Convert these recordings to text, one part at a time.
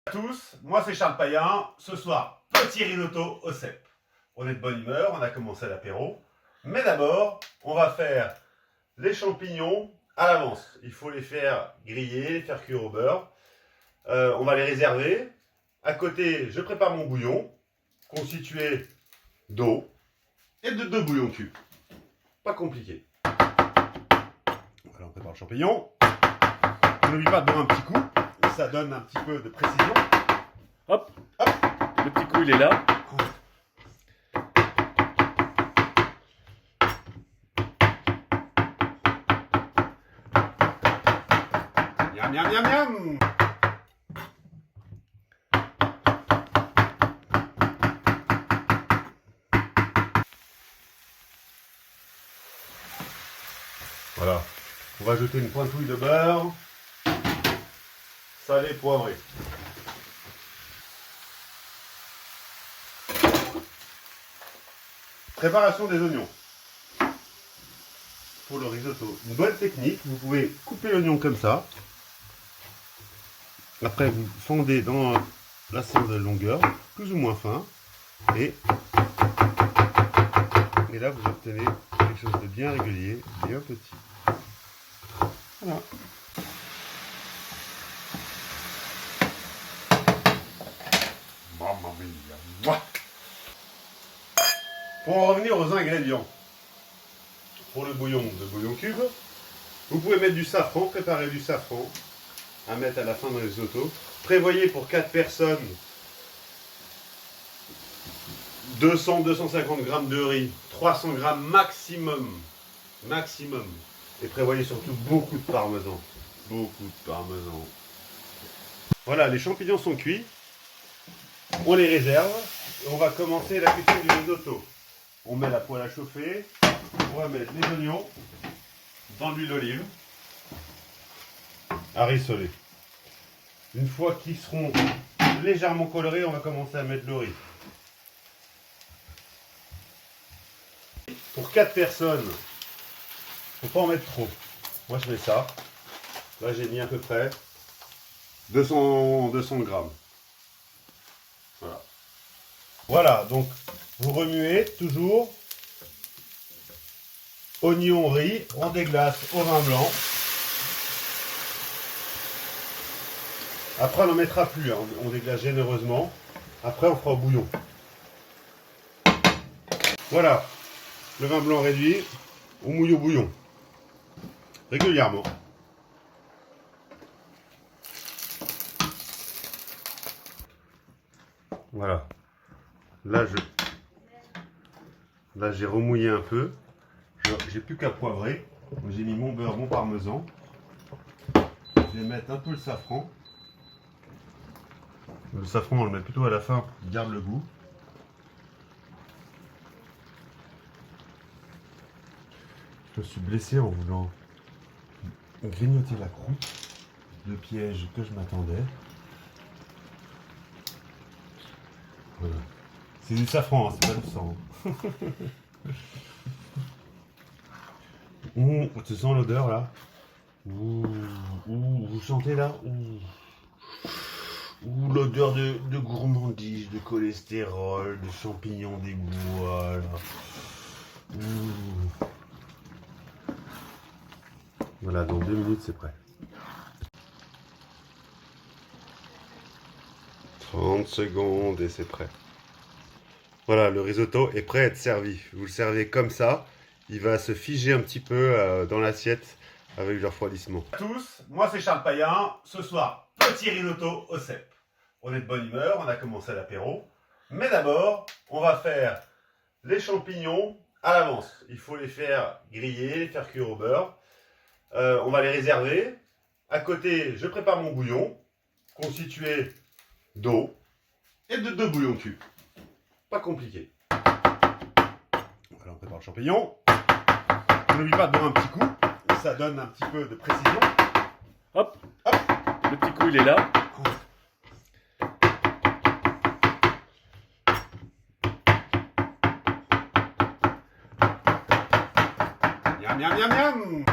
À tous, moi c'est Charles Payen. Ce soir, petit risotto au cèpe. On est de bonne humeur, on a commencé l'apéro. Mais d'abord, on va faire les champignons à l'avance. Il faut les faire griller, les faire cuire au beurre. On va les réserver. À côté, je prépare mon bouillon, constitué d'eau et de 2 bouillons cubes. Pas compliqué. Voilà, on prépare le champignon. N'oublie pas de boire un petit coup. Ça donne un petit peu de précision. Hop, hop, le petit coup il est là. Miam, miam, miam, miam. Voilà. On va ajouter une pointouille de beurre. Salé, poivré. Préparation des oignons. Pour le risotto, une bonne technique. Vous pouvez couper l'oignon comme ça. Après, vous fondez dans la cendre de longueur, plus ou moins fin. Et là, vous obtenez quelque chose de bien régulier, bien petit. Voilà. Mamma mia. Pour en revenir aux ingrédients, pour le bouillon cube, vous pouvez mettre du safran, préparer du safran à mettre à la fin dans les risottos. Prévoyez pour 4 personnes 200-250 g de riz, 300 g maximum. Et prévoyez surtout beaucoup de parmesan. Voilà, les champignons sont cuits. On les réserve. Et on va commencer la cuisson du risotto. On met la poêle à chauffer. On va mettre les oignons dans l'huile d'olive à rissoler. Une fois qu'ils seront légèrement colorés, on va commencer à mettre le riz. Pour 4 personnes, faut pas en mettre trop. Moi je mets ça. Là j'ai mis à peu près 200 grammes. Voilà. Voilà, donc vous remuez toujours. Oignon, riz, on déglace au vin blanc. Après on n'en mettra plus, hein. On déglace généreusement. Après on fera au bouillon. Voilà, le vin blanc réduit, on mouille au bouillon. Régulièrement. Voilà. Là j'ai remouillé un peu. J'ai plus qu'à poivrer. J'ai mis mon beurre, mon parmesan. Je vais mettre un peu le safran. Le safran, on le met plutôt à la fin, il garde le goût. Je me suis blessé en voulant grignoter la croûte. Le piège que je m'attendais. Voilà. C'est du safran, hein, c'est pas du sang. Tu sens l'odeur là? Vous sentez là? L'odeur de gourmandise, de cholestérol, de champignons des bois là. Voilà, dans 2 minutes c'est prêt. 30 secondes et c'est prêt. Voilà, le risotto est prêt à être servi. Vous le servez comme ça. Il va se figer un petit peu dans l'assiette avec le refroidissement. À tous, moi c'est Charles Payen. Ce soir, petit risotto au cèpe. On est de bonne humeur, on a commencé l'apéro. Mais d'abord, on va faire les champignons à l'avance. Il faut les faire griller, les faire cuire au beurre. On va les réserver. À côté, je prépare mon bouillon, constitué d'eau et de 2 bouillons cubes. Pas compliqué. Voilà, on prépare le champignon. N'oublie pas de boire un petit coup. Ça donne un petit peu de précision. Hop, hop, le petit coup il est là. Miam, miam, miam, miam.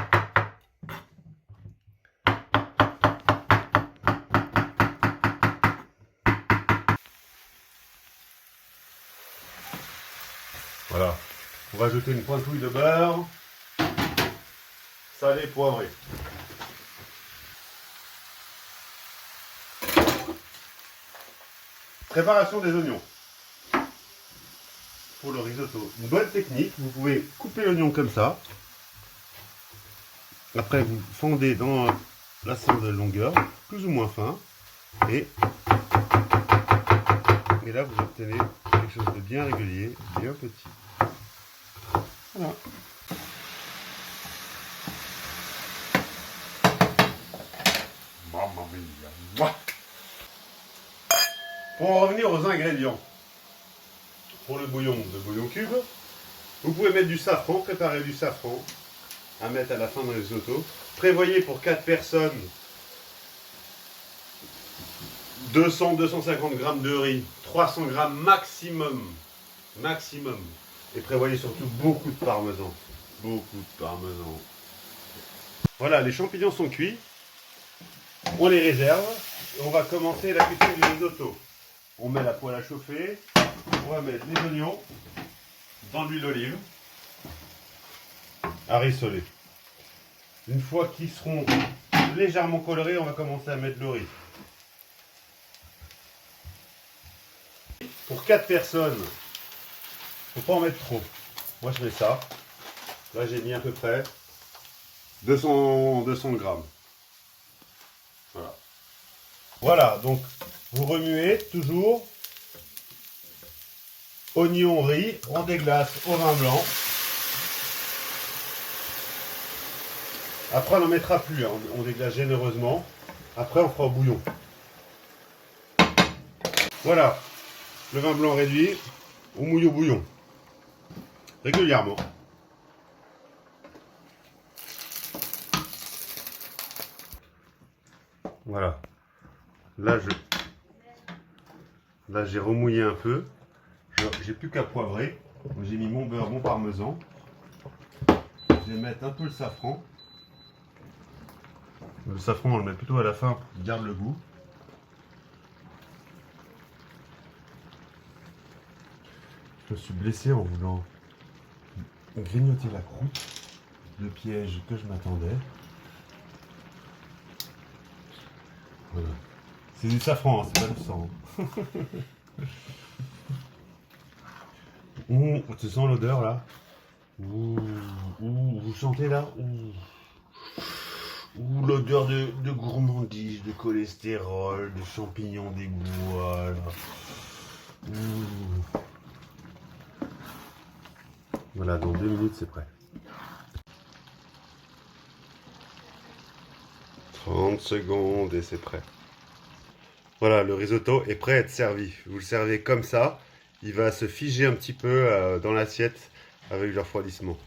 On va ajouter une pointouille de beurre. Salé, poivré. Préparation des oignons. Pour le risotto, une bonne technique, vous pouvez couper l'oignon comme ça. Après, vous fendez dans la cendre de longueur, plus ou moins fin. Et là, vous obtenez quelque chose de bien régulier, bien petit. Voilà. Mamma mia. Pour en revenir aux ingrédients, pour le bouillon cube, vous pouvez mettre du safran, préparer du safran à mettre à la fin dans les risotto. Prévoyez pour 4 personnes 200-250 g de riz, 300 g maximum. Et prévoyez surtout beaucoup de parmesan. Voilà, les champignons sont cuits. On les réserve. Et on va commencer la cuisson du risotto. On met la poêle à chauffer. On va mettre les oignons dans l'huile d'olive à rissoler. Une fois qu'ils seront légèrement colorés, on va commencer à mettre le riz. Pour 4 personnes, faut pas en mettre trop. Moi je mets ça. Là j'ai mis à peu près 200 grammes. Voilà, donc vous remuez toujours. Oignon, riz, on déglace au vin blanc. Après on n'en mettra plus, hein. On déglace généreusement. Après on fera au bouillon. Voilà, le vin blanc réduit, on mouille au bouillon. Régulièrement. Voilà. Là j'ai remouillé un peu. J'ai plus qu'à poivrer. J'ai mis mon beurre, mon parmesan. Je vais mettre un peu le safran. Le safran, on le met plutôt à la fin pour qu'il garde le goût. Je me suis blessé en voulant grignoter la croûte. Le piège que je m'attendais. Voilà. C'est du safran, hein, c'est pas du sang. Tu sens l'odeur là? Vous sentez là? L'odeur de gourmandise, de cholestérol, de champignons d'égout. Voilà. Voilà, dans 2 minutes c'est prêt. 30 secondes et c'est prêt. Voilà, le risotto est prêt à être servi. Vous le servez comme ça. Il va se figer un petit peu dans l'assiette avec le refroidissement.